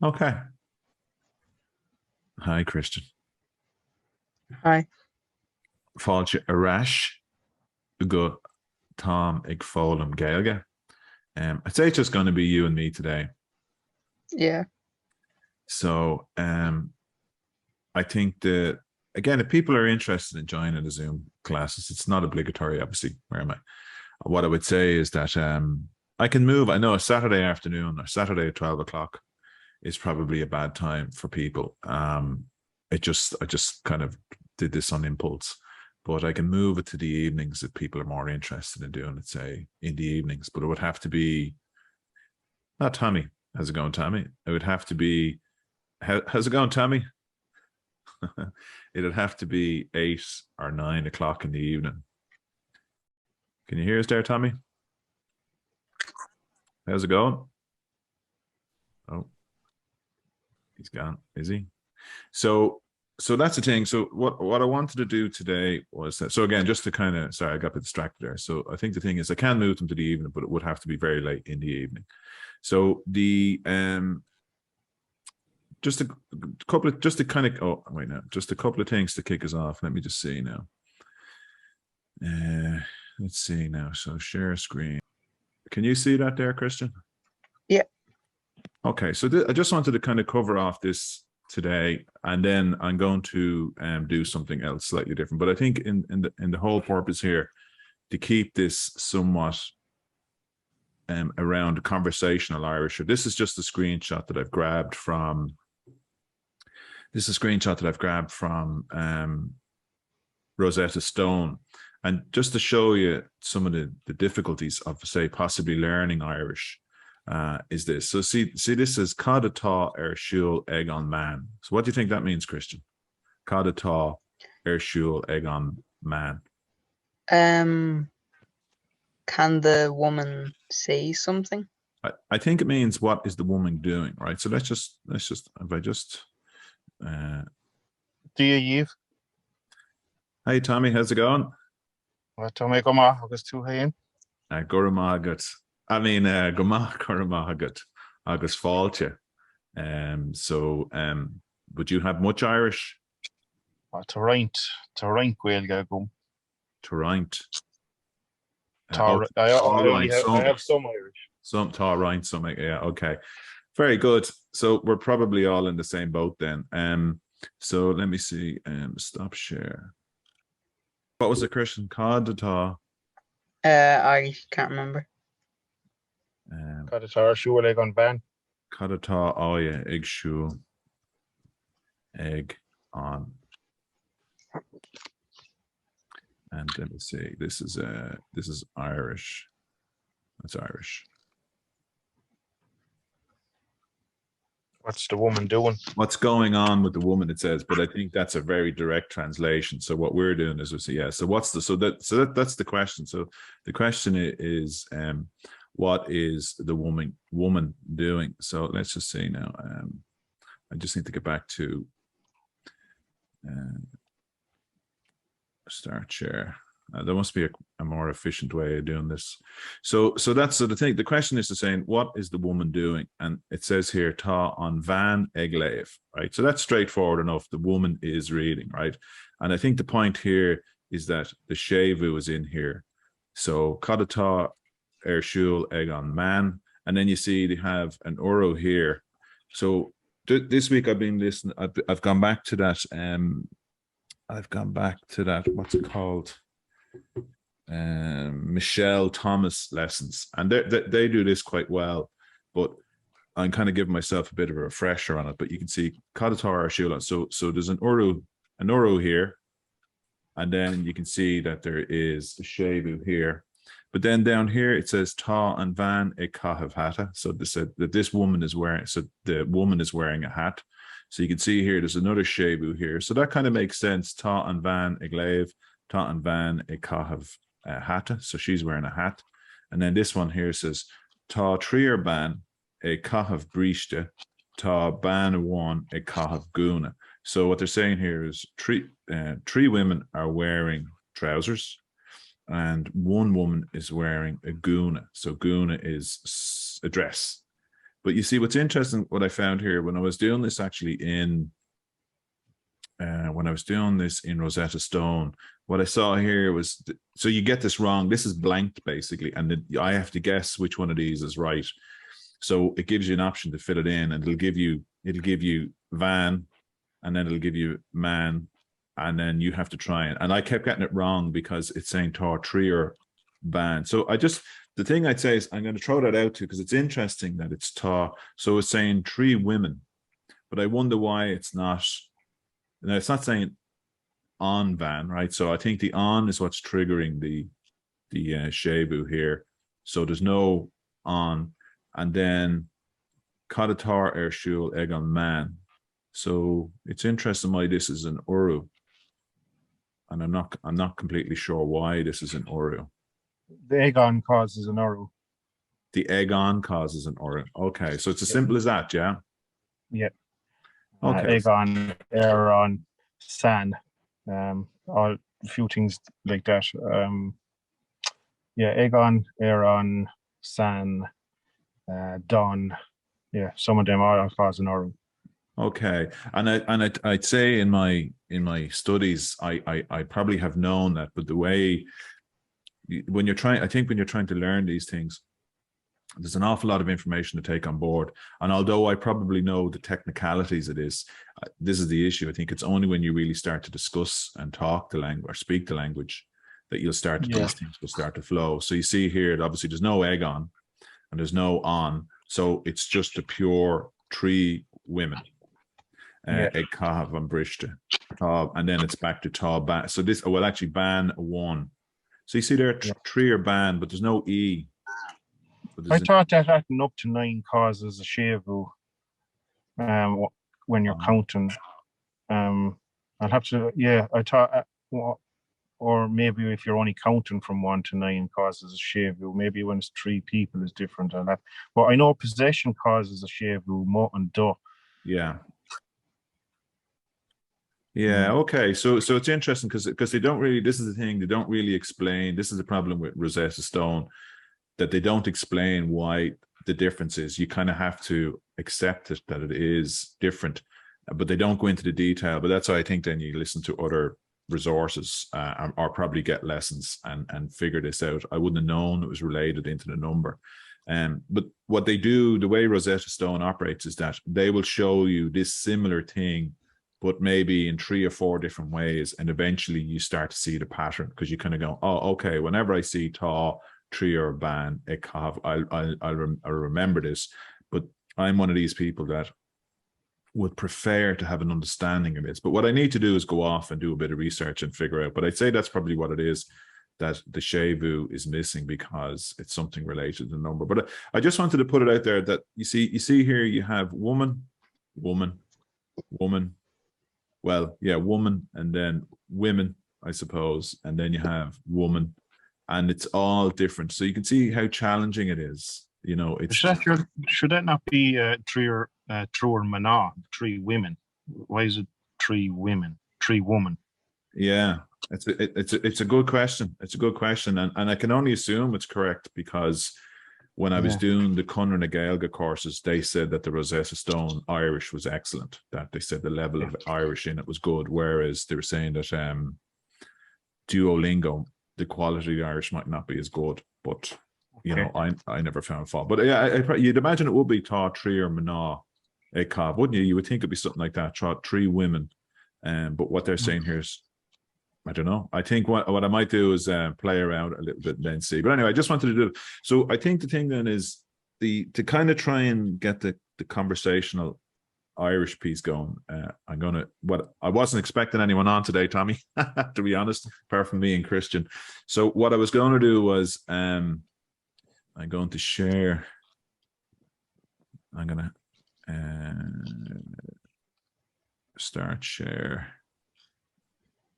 Okay. Hi, Christian. Hi. Fáilte arás go Tom ag fólam Gaelige. I'd say it's just going to be you and me today. Yeah. So I think that, again, if people are interested in joining the Zoom classes, it's not obligatory, obviously. Where am I? What I would say is that I can move. I know a Saturday afternoon or Saturday at 12 o'clock is probably a bad time for people. I just kind of did this on impulse, but I can move it to the evenings if people are more interested in doing it, say in the evenings. But it would have to be not Tommy. How's it going, Tommy? It would have to be how's it going, Tommy? It'd have to be 8 or 9 o'clock in the evening. Can you hear us there, Tommy? How's it going? Oh, he's gone. Is he? So that's the thing. So what I wanted to do today was that, so again, just to kind of, sorry, I got a bit distracted there. So I think the thing is I can move them to the evening, but it would have to be very late in the evening. So the just a couple of just a couple of things to kick us off. Let me just see now. Let's see now. So share screen. Can you see that there, Christian? Yeah. Okay. So I just wanted to kind of cover off this today, and then I'm going to do something else slightly different. But I think in the whole purpose here to keep this somewhat around conversational Irish. This is just a screenshot that I've grabbed from. This is a screenshot that I've grabbed from Rosetta Stone, and just to show you some of the difficulties of, say, possibly learning Irish. Is this. So see this is Cad atá ar siúl ag an man. So what do you think that means, Christian? Cad atá ar siúl ag an man. Can the woman say something? I think it means what is the woman doing, right? So let's just if I just Do you? Hey Tommy, how's it going? Tommy go ma agus tú hain. Guramagat. I mean, Gomach Guramagat agus fáilte. Would you have much Irish? To rint Gaelige gum. To rint. I have some Irish. Some rint, some, yeah, okay. Very good. So we're probably all in the same boat then. So let me see. Stop share. What was it, Christian? Cad atá? I can't remember. Cad atá ar siúl ag an van. Cad atá ag siúl ag an. And let me see. This is Irish. That's Irish. What's the woman doing? What's going on with the woman? It says, but I think that's a very direct translation. So what we're doing is we say, yeah. So what's the that's the question. So the question is, what is the woman doing? So let's just see now. I just need to get back to start share. There must be a more efficient way of doing this. So that's the thing. The question is saying, what is the woman doing? And it says here, tá an van ag léamh, right? So that's straightforward enough. The woman is reading, right? And I think the point here is that the shevu is in here. So cad atá ar siúl ag an man. And then you see they have an uro here. So this week I've been listening. I've gone back to that. I've gone back to that. What's it called? Michelle Thomas lessons, and they do this quite well, but I'm kind of giving myself a bit of a refresher on it. But you can see cad atá ar siúl. So there's an uro here, and then you can see that there is the shevu here. But then down here it says tá an van ag cathab hata. So they said that this woman is wearing. So the woman is wearing a hat. So you can see here there's another shevu here. So that kind of makes sense. Tá an van ag léamh. Tá an van ag cathab hata. So she's wearing a hat. And then this one here says tá tríar ban ag cathab bríste. Tá ban one ag cathab gúna. So what they're saying here is three women are wearing trousers, and one woman is wearing a guna. So guna is a dress. But you see, what's interesting, what I found here when I was doing this actually in Rosetta Stone, what I saw here was, so you get this wrong. This is blanked basically, and I have to guess which one of these is right. So it gives you an option to fill it in, and it'll give you van, and then it'll give you man, and then you have to try it. And I kept getting it wrong because it's saying tar tree or ban. So the thing I'd say is I'm going to throw that out to you because it's interesting that it's tar. So it's saying 3 women, but I wonder why it's not. Now it's not saying on van, right? So I think the on is what's triggering the Shebu here. So there's no on, and then Cadatar Ershul Egon man. So it's interesting why this is an Uru, and I'm not completely sure why this is an Uru. The Aegon causes an Uru. The Aegon causes an Uru. Okay, so it's as simple as that, yeah. Yeah. Okay. Aegon, Aaron, San, all a few things like that. Yeah, Aegon, Aaron, San, Don. Yeah, some of them all cause an Uru. Okay, and I'd say in my studies, I probably have known that, but the way when you're trying to learn these things, there's an awful lot of information to take on board. And although I probably know the technicalities of this is the issue. I think it's only when you really start to discuss and talk the language or speak the language that you'll start to, these things will start to flow. So you see here, obviously there's no egg on and there's no on. So it's just a pure 3 women. Egg Kahav and Brishta. And then it's back to Ta ban. So this, well, actually ban 1. So you see there 3 are banned, but there's no E. I thought that adding up to 9 causes a Shevu when you're counting. I'll have to, I thought, or maybe if you're only counting from 1 to 9 causes a Shevu. Maybe when it's 3 people is different. But I know possession causes a Shevu, Mo and Do. Yeah. Yeah, okay. So it's interesting because they don't really, this is the thing, they don't really explain. This is the problem with Rosetta Stone, that they don't explain why the difference is. You kind of have to accept it, that it is different, but they don't go into the detail. But that's why I think then you listen to other resources or probably get lessons and figure this out. I wouldn't have known it was related into the number. But what they do, the way Rosetta Stone operates is that they will show you this similar thing, but maybe in 3 or 4 different ways. And eventually you start to see the pattern because you kind of go, oh, okay, whenever I see Ta, 3 or ban, I'll remember this. But I'm one of these people that would prefer to have an understanding of this. But what I need to do is go off and do a bit of research and figure out. But I'd say that's probably what it is, that the Shevu is missing because it's something related to the number. But I just wanted to put it out there that you see here you have woman, woman, woman. Well, yeah, woman, and then women, I suppose, and then you have woman, and it's all different. So you can see how challenging it is. You know, it's should that not be 3 or mana, 3 women? Why is it 3 women, 3 woman? Yeah, it's a good question. It's a good question, and I can only assume it's correct because when I was doing the Cunner na Gaeilge courses, they said that the Rosetta Stone Irish was excellent. That they said the level of Irish in it was good, whereas they were saying that Duolingo, the quality of the Irish might not be as good. But you know, I never found fault. But yeah, you'd imagine it would be Ta, 3 or Mana, Ekab, wouldn't you? You would think it'd be something like that. 3 women, but what they're saying here is, I don't know. I think what I might do is play around a little bit and then see. But anyway, I just wanted to do it. So I think the thing then is to kind of try and get the conversational Irish piece going. I wasn't expecting anyone on today, Tommy, to be honest, apart from me and Christian. So what I was going to do was I'm going to share. I'm going to start share.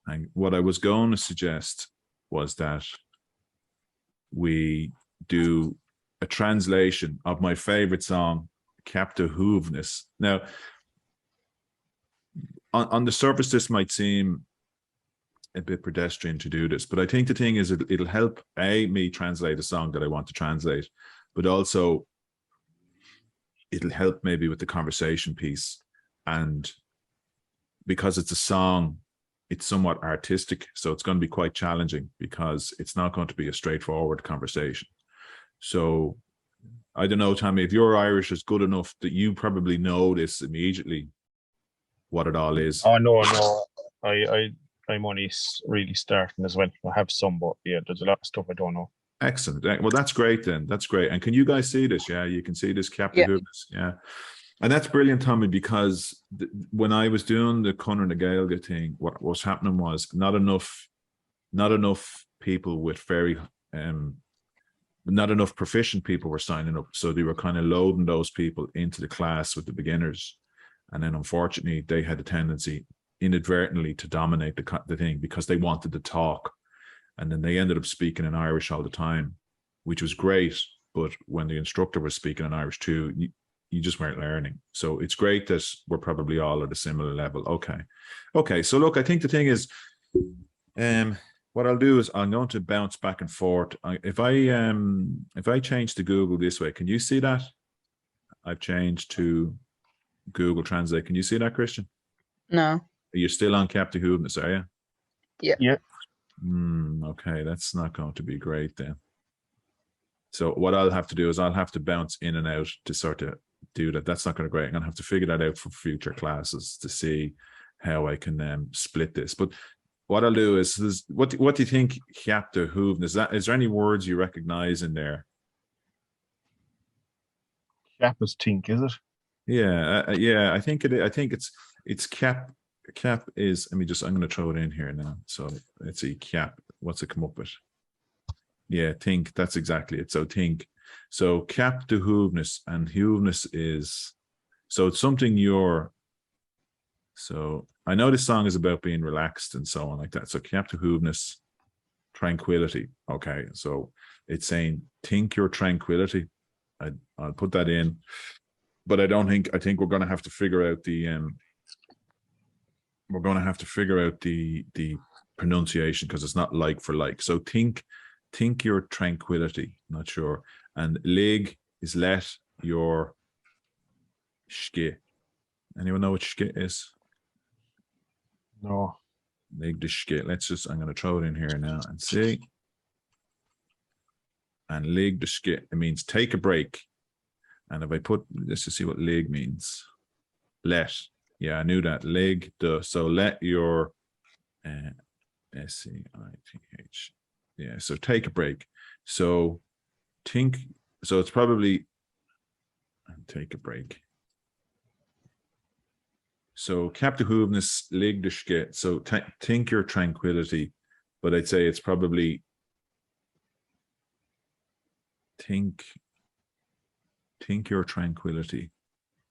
And what I was going to suggest was that we do a translation of my favorite song, Capta Hoovness. Now, on the surface, this might seem a bit pedestrian to do this, but I think the thing is it'll help, me translate a song that I want to translate, but also it'll help maybe with the conversation piece. And because it's a song, it's somewhat artistic, so it's going to be quite challenging because it's not going to be a straightforward conversation. So I don't know, Tommy, if your Irish is good enough that you probably know this immediately, what it all is. Oh no, I'm only really starting as well. I have some, but yeah, there's a lot of stuff I don't know. Excellent. Well, that's great then. That's great. And can you guys see this? Yeah, you can see this Captain Yeah. Hoopness. Yeah. And that's brilliant, Tommy, because when I was doing the Conor and the Gaeilge thing, what was happening was not enough people with not enough proficient people were signing up. So they were kind of loading those people into the class with the beginners. And then unfortunately, they had a tendency inadvertently to dominate the thing because they wanted to talk. And then they ended up speaking in Irish all the time, which was great. But when the instructor was speaking in Irish too, you just weren't learning. So it's great that we're probably all at a similar level. Okay. So look, I think the thing is, what I'll do is I'm going to bounce back and forth. If I change to Google this way, can you see that? I've changed to Google Translate. Can you see that, Christian? No. You're still on Captain Hoopness, are you? Yeah. Yeah. Okay, that's not going to be great then. So what I'll have to do is I'll have to bounce in and out to sort of do that. That's not going to be great. I'm going to have to figure that out for future classes to see how I can split this. But what I'll do is what do you think, Captain Hoopness? Is there any words you recognize in there? Cap is tink, is it? Yeah, I think it's cap. Cap is, I'm going to throw it in here now. So let's see, cap, what's it come up with? Yeah, think, that's exactly it. So think, so cap to hoovness, and hoovness is, so it's something so I know this song is about being relaxed and so on like that. So cap to hoovness, tranquility. Okay, so it's saying think your tranquility. I'll put that in, but I think we're going to have to figure out the pronunciation because it's not like for like. So think your tranquility, not sure. And lig is let your ske. Anyone know what ske is? No. Lig the ske. I'm going to throw it in here now and see. And lig the ske, it means take a break. And if I put, let's just see what lig means. Let. Yeah, I knew that. Lig the, so let your SCITH. Yeah, so take a break. So think, so it's probably take a break. So cap de hoovness, lig de ske. So think your tranquility, but I'd say it's probably think your tranquility.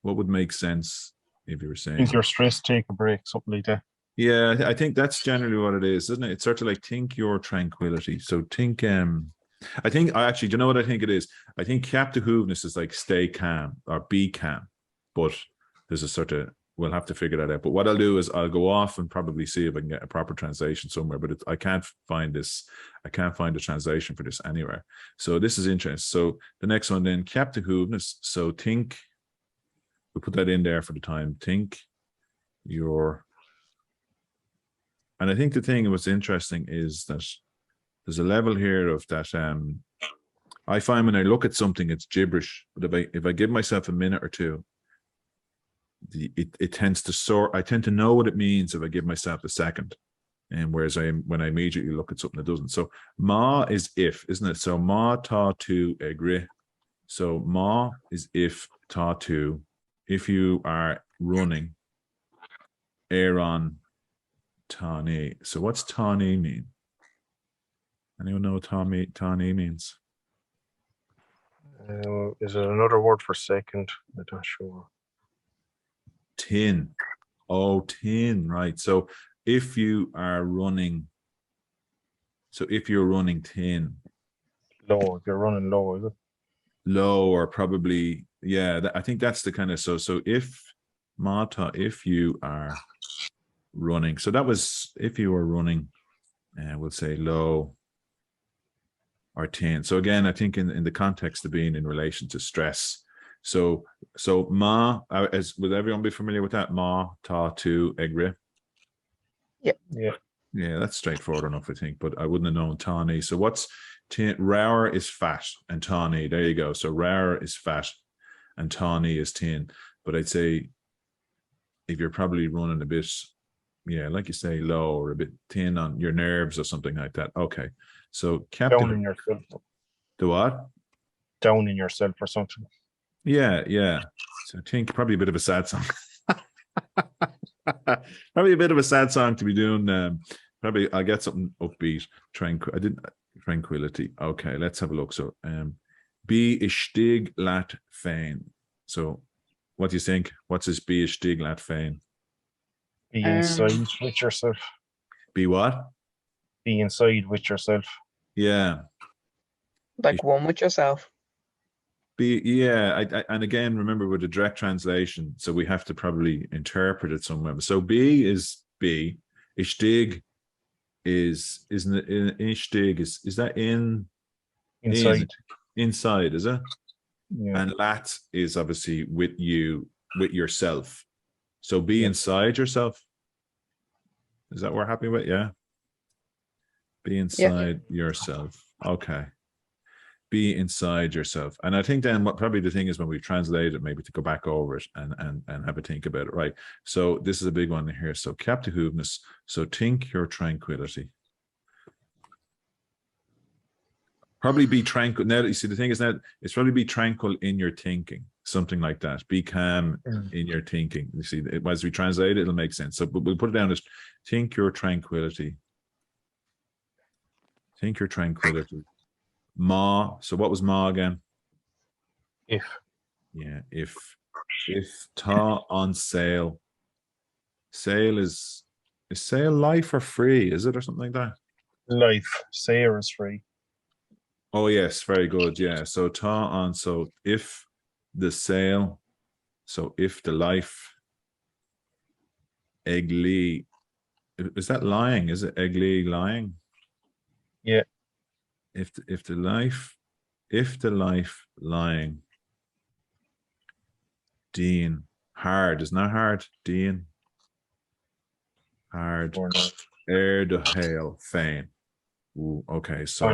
What would make sense if you were saying? Think you're stressed, take a break, something like that. Yeah, I think that's generally what it is, isn't it? It's sort of like think your tranquility. So think, I think, do you know what I think it is? I think cap to hoovness is like stay calm or be calm, but there's a sort of, we'll have to figure that out. But what I'll do is I'll go off and probably see if I can get a proper translation somewhere, but I can't find this. I can't find a translation for this anywhere. So this is interesting. So the next one then, cap to hoovness. So think, we'll put that in there for the time. Think your, and I think the thing what's interesting is that there's a level here of that. I find when I look at something, it's gibberish. But if I give myself a minute or two, it tends to sort. I tend to know what it means if I give myself a second, and whereas when I immediately look at something that doesn't. So ma is if, isn't it? So ma ta tu agree. So ma is if, ta tu. If you are running, Aaron. Tani. So what's Tani mean? Anyone know what Tani means? Is it another word for second? I'm not sure. Tin. Oh, tin, right. So if you are running, tin. Low, if you're running low, is it? Low, or probably, yeah, I think that's the kind of, so if Mata, if you are running, so that was if you were running, we'll say low or tin. So again, I think in the context of being in relation to stress, So ma, would everyone be familiar with that? Ma, ta, tu, egre. Yeah. Yeah, that's straightforward enough, I think, but I wouldn't have known tani. So what's rare is fat and tani. There you go. So rare is fat and tani is tin. But I'd say if you're probably running a bit, yeah, like you say, low or a bit thin on your nerves or something like that. Okay. So Down in yourself. The what? Down in yourself or something. Yeah. So I think probably a bit of a sad song. Probably a bit of a sad song to be doing. Probably I'll get something upbeat. Tranquility. Okay, let's have a look. So be istig lat fein. So what do you think? What's this be istig lat fein? Be inside with yourself. Be what? Be inside with yourself. Yeah. Like one with yourself. And again, remember with the direct translation, so we have to probably interpret it somewhere. So be is be, ishtig is that Inside. Inside, is it? Yeah. And lat is obviously with yourself. So be inside yourself. Is that what we're happy with? Yeah. Be inside yourself. Okay. Be inside yourself. And I think then what probably the thing is when we translate it, maybe to go back over it and have a think about it. Right. So this is a big one here. So captiveness. So think your tranquility. Probably be tranquil. Now, you see, the thing is that it's probably be tranquil in your thinking, something like that. Be calm in your thinking. You see, as we translate it, it'll make sense. So we'll put it down as think your tranquility. Think your tranquility. Ma. So what was ma again? If. Yeah, if ta on sale. Sale is sale life or free, is it, or something like that? Life. Sayer is free. Oh yes, very good. Yeah. So ta on, so if the sale, so if the life, egli, is that lying? Is it egli lying? Yeah. If the life lying, Dean, hard, isn't that hard? Dean, hard, air the hail, fain. Ooh, okay, so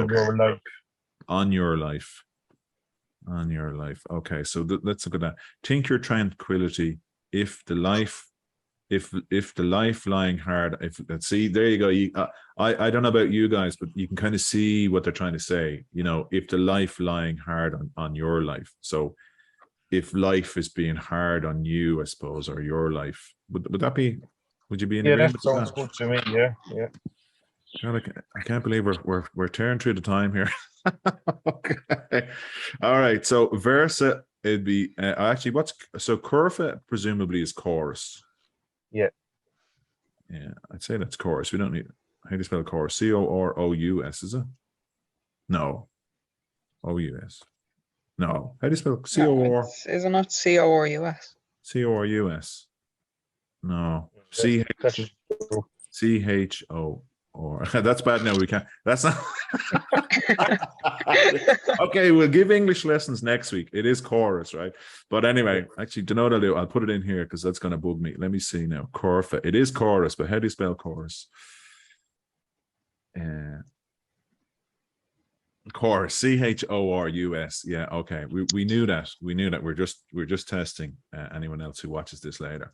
on your life. Okay, so let's look at that. Think your tranquility. If the life lying hard, let's see, there you go. I don't know about you guys, but you can kind of see what they're trying to say. You know, if the life lying hard on your life. So if life is being hard on you, I suppose, or your life, would that be? Would you be in agreement? Yeah, that sounds good to me. Yeah. God, I can't believe we're tearing through the time here. Okay. All right. So versa, it'd be actually so curva presumably is chorus. Yeah. I'd say that's chorus. We don't need. How do you spell chorus? C-O-R-O-U-S, is it? No. O-U-S. No. How do you spell C-O-R? Isn't it C-O-R-U-S? C-O-R-U-S. No. C-H-O. Or that's bad. No, we can't. That's not. Okay, we'll give English lessons next week. It is chorus, right? But anyway, actually, do you know what I'll do? I'll put it in here because that's going to bug me. Let me see now. Corfa. It is chorus, but how do you spell chorus? Chorus. C-H-O-R-U-S. Yeah. Okay. We knew that. We're just testing anyone else who watches this later.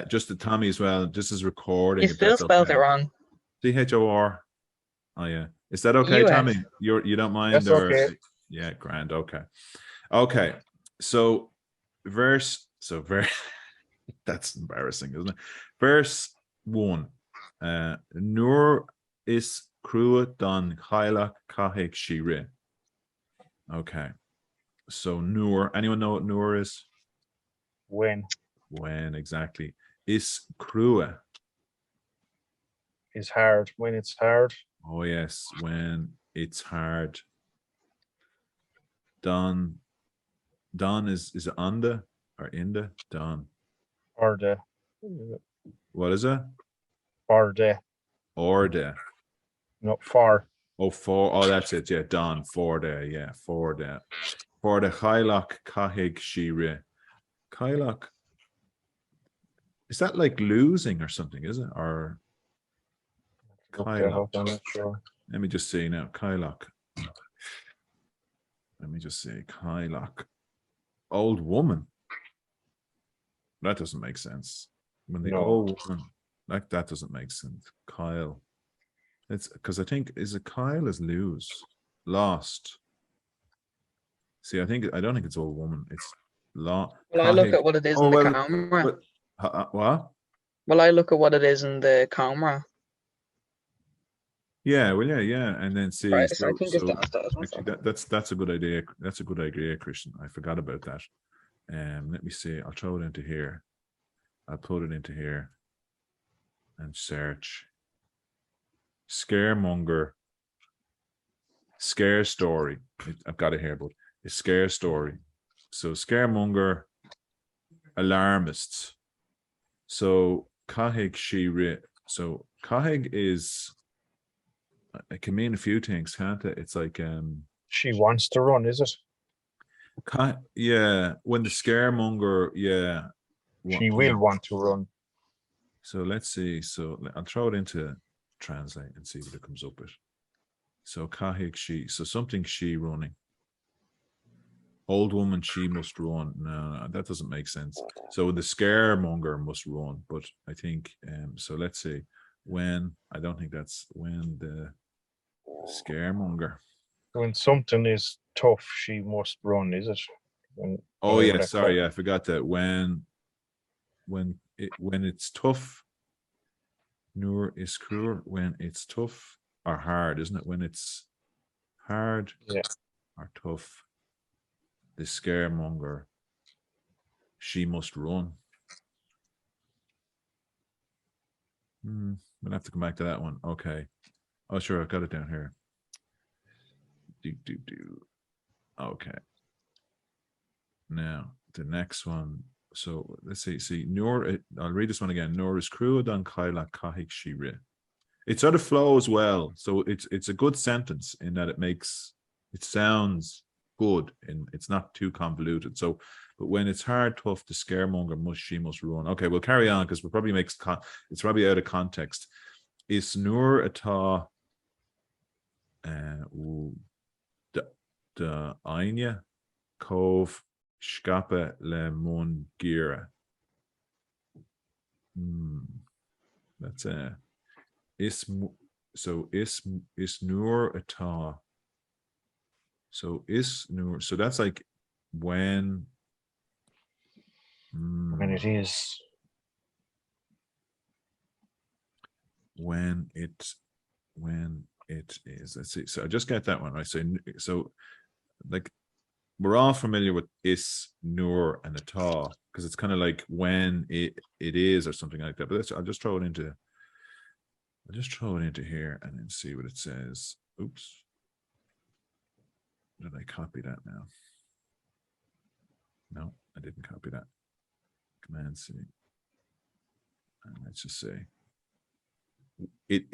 Just to Tommy as well. This is recording. You still spelled it wrong. C-H-O-R. Oh yeah. Is that okay, US. Tommy? You don't mind? That's okay. Yeah, grand. Okay. So that's embarrassing, isn't it? Verse 1. Nur is crua don Haigh Chairde Chairde. Okay. So Nur, anyone know what Nur is? When exactly. Is crua. Is hard. When it's hard. Oh yes, when it's hard. Don is it under or in the Don? Orde. What is it? Orde. Orde. No, far. Oh, for. Oh, that's it. Yeah, Don. For there. Yeah, for there. For the Chailach Cahic Shire. Chailach. Is that like losing or something, is it? Or Chailach. I'm not sure. Let me just see now. Chailach. Let me just see. Chailach. Old woman. That doesn't make sense. When the old woman, like that doesn't make sense. Kyle. It's because I think is it Kyle is lose. Lost. See, I don't think it's old woman. It's Well, I look at what it is in the camera. What? Well, I look at what it is in the camera. Yeah, well, yeah, and then see. Right, so, I think so it's actually, that's a good idea. That's a good idea, Christian. I forgot about that. Let me see. I'll throw it into here. I'll put it into here and search. Scaremonger. Scare story. I've got it here, but it's scare story. So scaremonger, alarmists. So Cahic Shire. So Cahic is, it can mean a few things, can't it? It's like she wants to run, is it? Yeah, when the scaremonger, yeah. She will want to run. So let's see. So I'll throw it into translate and see what it comes up with. So Cahic she, so something she running. Old woman, she must run. No, that doesn't make sense. So the scaremonger must run, but I think so let's see. When, I don't think that's when the scaremonger. When something is tough, she must run, is it? Oh yeah, sorry, yeah, I forgot that. When it's tough, nur is cruel. When it's tough or hard, isn't it? When it's hard, yeah, or tough, the scaremonger, she must run. We'll have to come back to that one. Okay. Oh, sure, I've got it down here. Okay. Now the next one. So let's see. Nur, I'll read this one again. Nur is cruel on Kaila Kahik Shire. It sort of flows well. So it's a good sentence in that it sounds good and it's not too convoluted. So, but when it's hard, tough, the scaremonger she must run. Okay, we'll carry on because it's probably out of context. Is Nur ata de Anya Cove Scape le Mon Gira. That's is Nur ata. So is Nur. So that's like when. When it is. When it is. Let's see. So I just get that one right. So like we're all familiar with is, nur, and ata because it's kind of like when it is or something like that. But I'll just throw it into here and then see what it says. Oops. Did I copy that now? No, I didn't copy that. Command C. And let's just say it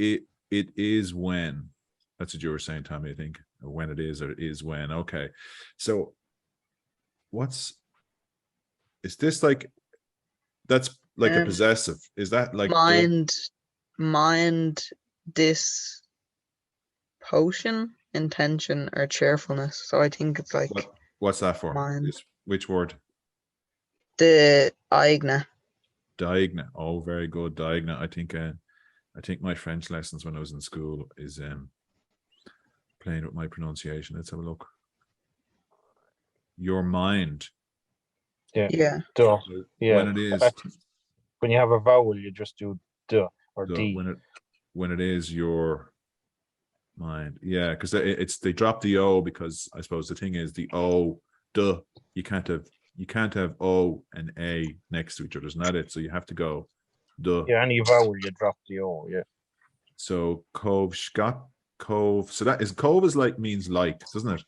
is when. That's what you were saying, Tommy, I think. Or when it is, or it is when. Okay. So is this like, that's like a possessive? Is that like mind this potion, intention, or cheerfulness? So I think it's like what's that for? Mind. Which word? The aigna. Diagna. Oh, very good. Diagna. I think my French lessons when I was in school is playing with my pronunciation. Let's have a look. Your mind. Yeah. Duh. Yeah. When it is. When you have a vowel, you just do duh or d. When it is your mind. Yeah, because they drop the O because I suppose the thing is the O, duh. You can't have O and A next to each other. Isn't that it? So you have to go duh. Yeah, any vowel you drop the O, yeah. So cove, shkat, cove. So that is cove is like means like, doesn't it?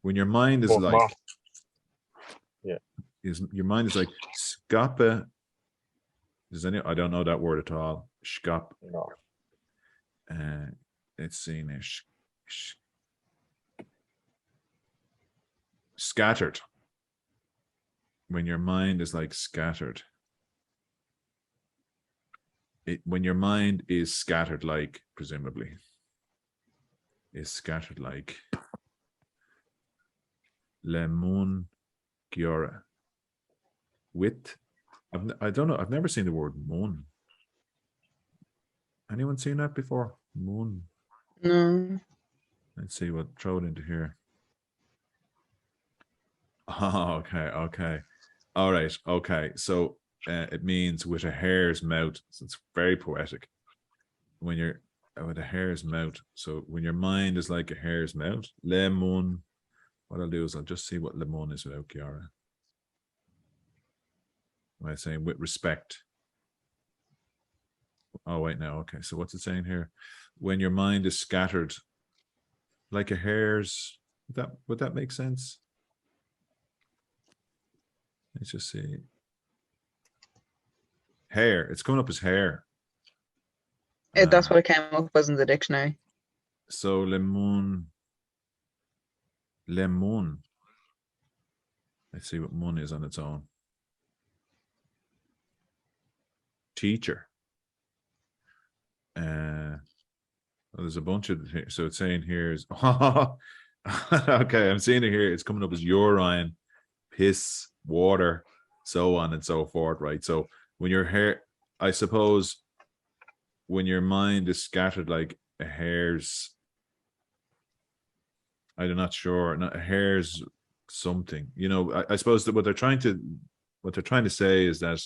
When your mind is like, yeah, your mind is like scape. I don't know that word at all. Shkap. No. Let's see now. scattered. When your mind is like scattered. When your mind is scattered like, presumably, is scattered like. Le mun giora. With, I don't know, I've never seen the word moon. Anyone seen that before? Moon. No. Let's see what, throw it into here. Oh, okay. All right, okay. So it means with a hare's mouth. So it's very poetic. When you're with a hare's mouth. So when your mind is like a hare's mouth, le mun. What I'll do is I'll just see what le mun is without Chiara. Am I saying with respect? Oh, wait, no. Okay. So what's it saying here? When your mind is scattered like a hare's, would that make sense? Let's just see. Hair. It's coming up as hair. That's what it came up as in the dictionary. So lemon. Lemon. Let's see what mun is on its own. Teacher. Well, there's a bunch of, so it's saying here is okay, I'm seeing it here. It's coming up as urine, piss, water, so on and so forth, right? So when your hair, I suppose, when your mind is scattered like a hare's, I'm not sure, not a hare's something, you know. I suppose that what they're trying to say is that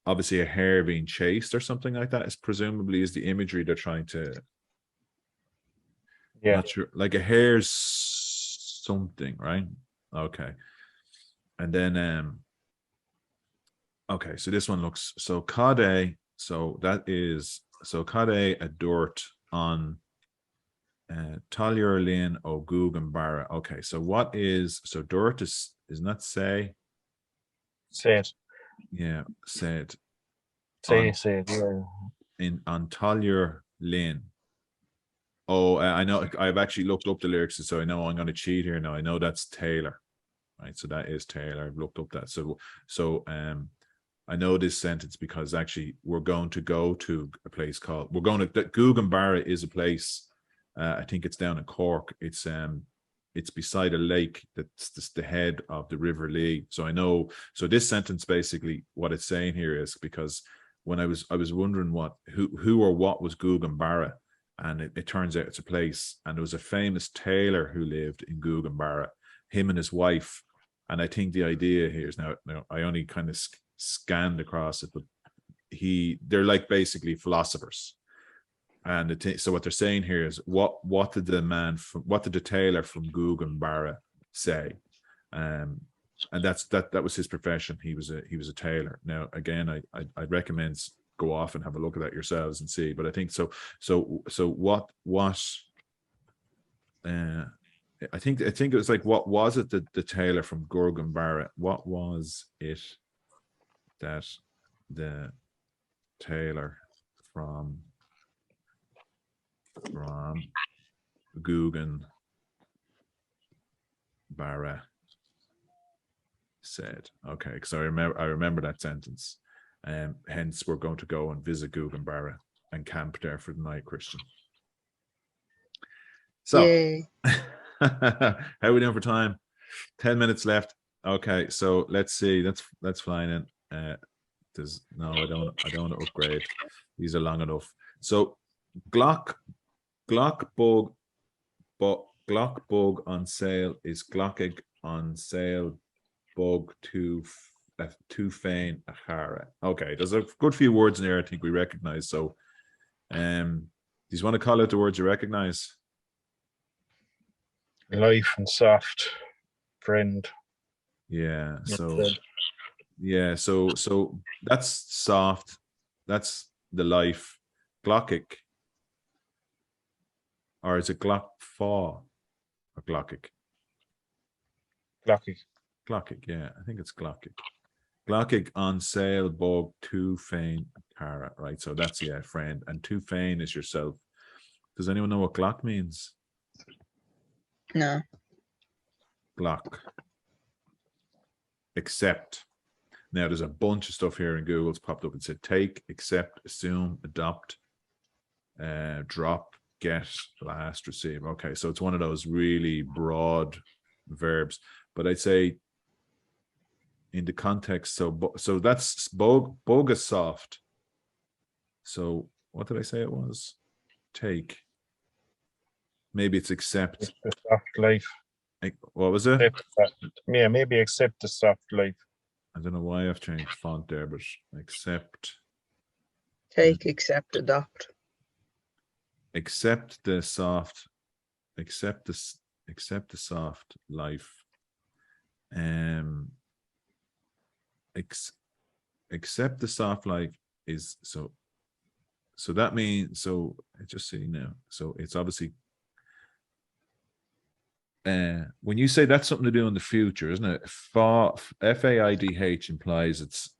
obviously a hare being chased or something like that is presumably is the imagery they're trying to, not sure, like a hare's something, right? Okay. And then okay, so this one looks, so Chairde, so that is, so Chairde a dort on Talir Lin o Gugan Barra. Okay, so what is, so dort is not say? Say it. Yeah, said. Say it, yeah. On Talir Lin. Oh, I know, I've actually looked up the lyrics, so I know I'm going to cheat here now. I know that's Taylor, right? So that is Taylor. I've looked up that. So I know this sentence because actually we're going to go to a place called, Gugan Barra is a place, I think it's down in Cork. It's beside a lake that's just the head of the River Lee. So I know, so this sentence basically what it's saying here is, because when I was wondering who or what was Gugan Barra, and it turns out it's a place, and there was a famous tailor who lived in Gugan Barra, him and his wife. And I think the idea here is, now I only kind of scanned across it, but they're like basically philosophers. And so what they're saying here is, what did the tailor from Gugan Barra say? And that was his profession. He was a tailor. Now again, I'd recommend go off and have a look at that yourselves and see. But I think so what I think it was like, what was it that the tailor from Gugan Barra, what was it that the tailor from Gugan Barra said? Okay, because I remember that sentence. Hence we're going to go and visit Gugan Barra and camp there for the night, Christian. So Yay. how are we doing for time? 10 minutes left. Okay, so let's see. That's flying in. I don't want to upgrade. These are long enough. So Glock bug on sale is Glockig on sale bug to fein a chara. Okay, there's a good few words in there I think we recognize. So do you want to call out the words you recognize? Life and soft, friend. Yeah, so yeah, so that's soft, that's the life. Glockig, or is it Glock fall or Glockig? Glockig, yeah, I think it's Glockig. Glockig on sale bug to fein cara, right? So that's, yeah, friend, and to fein is yourself. Does anyone know what Glock means? No. Glock. Accept. Now there's a bunch of stuff here in Google's popped up. It said take, accept, assume, adopt, drop, get, last, receive. Okay, so it's one of those really broad verbs. But I'd say in the context, so that's bogus soft. So what did I say it was? Take. Maybe it's accept. It's the soft life. What was it? Yeah, maybe accept the soft life. I don't know why I've changed font there, but accept. Take, accept, adopt. Accept the soft. Accept the soft life. Accept the soft life is so that means, so I just see now. So it's obviously when you say that's something to do in the future, isn't it? FAIDH implies it's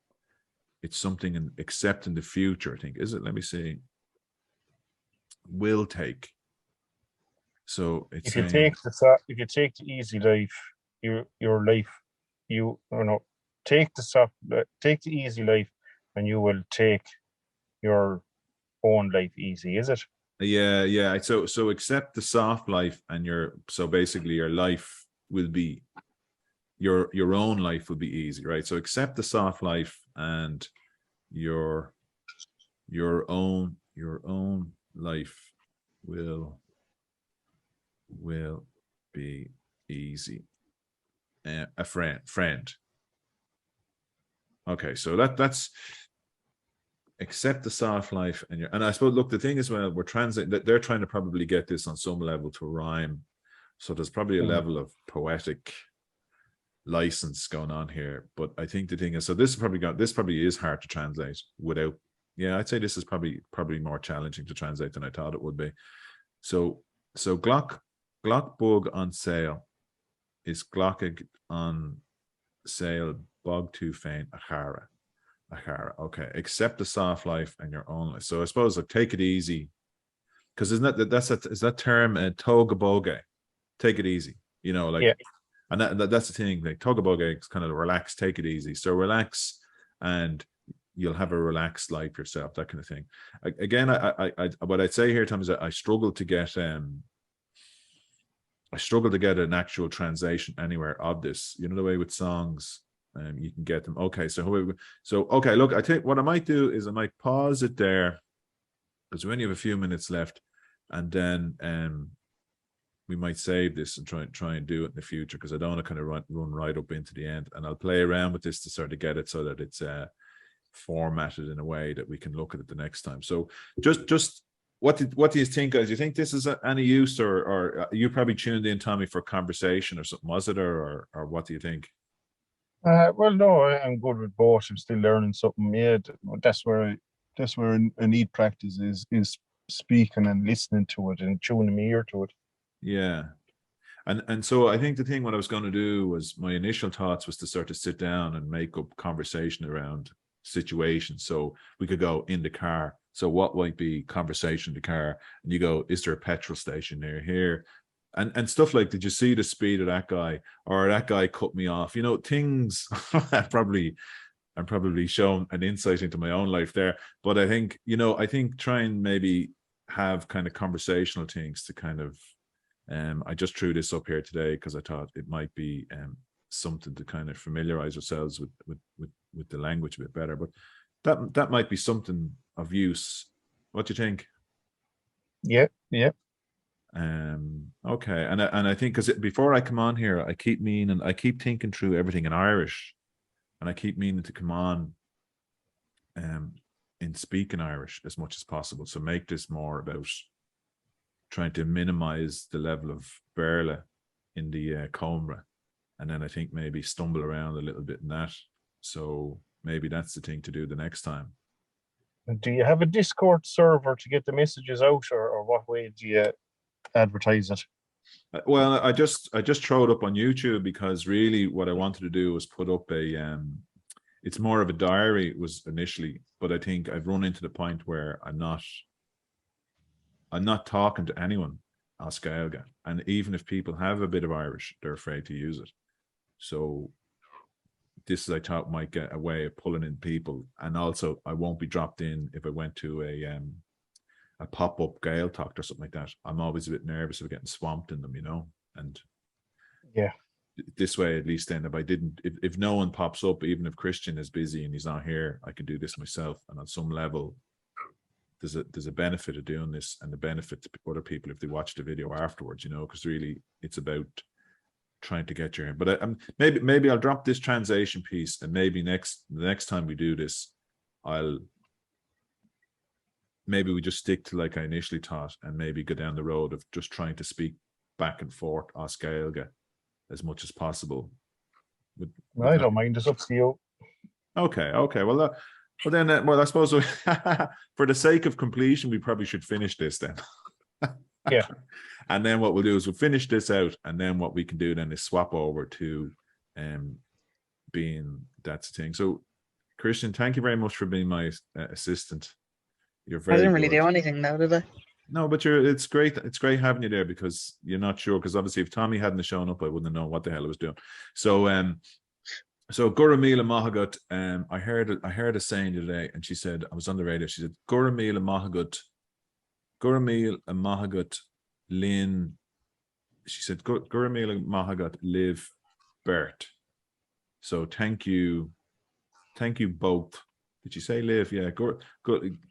something in accept in the future, I think. Is it? Let me see. Will take. So it's if you take the easy life, your life, take the easy life, and you will take your own life easy. Is it? Yeah. So accept the soft life, and so basically your life will be your own life will be easy, right? So accept the soft life, and your own life will be easy. A friend. Okay, so that's accept the soft life, and I suppose, look, the thing is, well, we're translating that they're trying to probably get this on some level to rhyme, so there's probably a level of poetic license going on here. But I think the thing is, so this probably is hard to translate without. Yeah, I'd say this is probably more challenging to translate than I thought it would be. So Glock bug on sale is Glockig on sale bog too faint Achara. Okay, accept the soft life and your own life. So I suppose, like, take it easy, because isn't that term toga boge, take it easy, like, yeah. And that's the thing, like toga boge is kind of relax, take it easy. So relax, and you'll have a relaxed life yourself, that kind of thing. Again, I what I'd say here, Tom, is that I struggle to get an actual translation anywhere of this. The way with songs, you can get them. Okay, okay, look, I think what I might do is I might pause it there, because we only have a few minutes left, and then we might save this and try and do it in the future, because I don't want to kind of run right up into the end, and I'll play around with this to sort of get it so that it's formatted in a way that we can look at it the next time. So just what do you think, guys? Do you think this is any use, or you probably tuned in, Tommy, for conversation or something, was it, or what do you think? Well, no, I'm good with both. I'm still learning something. Yeah, that's where I need practice is speaking and listening to it and tuning my ear to it. Yeah. And so I think the thing, what I was going to do was, my initial thoughts was to sort of sit down and make up conversation around situations. So we could go in the car. So what might be conversation in the car? And you go, is there a petrol station near here? And stuff like, did you see the speed of that guy? Or that guy cut me off? Things I'm probably shown an insight into my own life there. But I think, try and maybe have kind of conversational things to kind of, I just threw this up here today because I thought it might be something to kind of familiarize ourselves with the language a bit better. But that might be something of use. What do you think? Yeah. Okay, and I think, because before I come on here, I keep thinking through everything in Irish, and I keep meaning to come on in speaking Irish as much as possible. So make this more about trying to minimize the level of Berla in the Comra, and then I think maybe stumble around a little bit in that. So maybe that's the thing to do the next time. Do you have a Discord server to get the messages out, or what way do you advertise it? Well, I just throw it up on YouTube, because really what I wanted to do was put up it's more of a diary, it was initially, but I think I've run into the point where I'm not talking to anyone. as Gaeilge. And even if people have a bit of Irish, they're afraid to use it. So this, I thought, might get a way of pulling in people. And also, I won't be dropped in if I went to a pop-up Gael talk or something like that. I'm always a bit nervous of getting swamped in them, you know. And Yeah. this way, at least, then, if no one pops up, even if Christian is busy and he's not here, I can do this myself. And on some level, there's a benefit of doing this, and the benefit to other people if they watch the video afterwards, you know, because really it's about trying to get your, but maybe I'll drop this translation piece, and maybe the next time we do this, maybe we just stick to like I initially thought, and maybe go down the road of just trying to speak back and forth as Gaeilge as much as possible. I don't mind. It's up to you. Okay. Well, then, I suppose for the sake of completion, we probably should finish this then. Yeah. And then what we'll do is we'll finish this out, and then what we can do then is swap over to being that's the thing. So, Christian, thank you very much for being my assistant. You're very I didn't really good. do anything now, did I? No, but it's great. It's great having you there, because you're not sure. Because obviously, if Tommy hadn't shown up, I wouldn't have known what the hell I was doing. So, so Guramila Mahagut, I heard a saying today, and she said, I was on the radio. She said, Guramila Mahagut, Lynn. She said, Guramila Mahagut, live Bert. So thank you both. Did you say live? Yeah,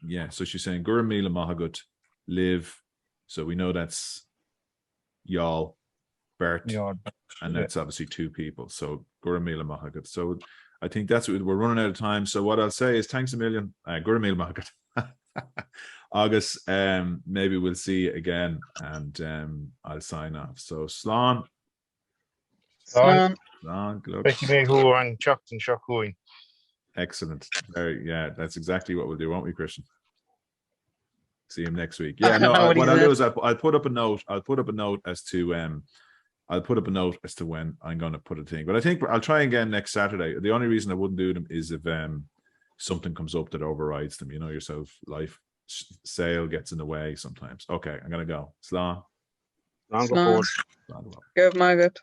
yeah. So she's saying Guramila Mahagut, live. So we know that's y'all, Bert, and that's obviously two people. So Guramila Mahagut. So I think that's what we're running out of time. So what I'll say is thanks a million, Guramila Mahagut. Agus, maybe we'll see you again, and I'll sign off. So Slán. Excellent. Yeah, that's exactly what we'll do, won't we, Christian? See him next week. Yeah, no. What I'll do is I'll put up a note. I'll put up a note as to when I'm going to put a thing. But I think I'll try again next Saturday. The only reason I wouldn't do them is if something comes up that overrides them. You know yourself, life sale gets in the way sometimes. Okay, I'm gonna go. Slán. Go, Margaret.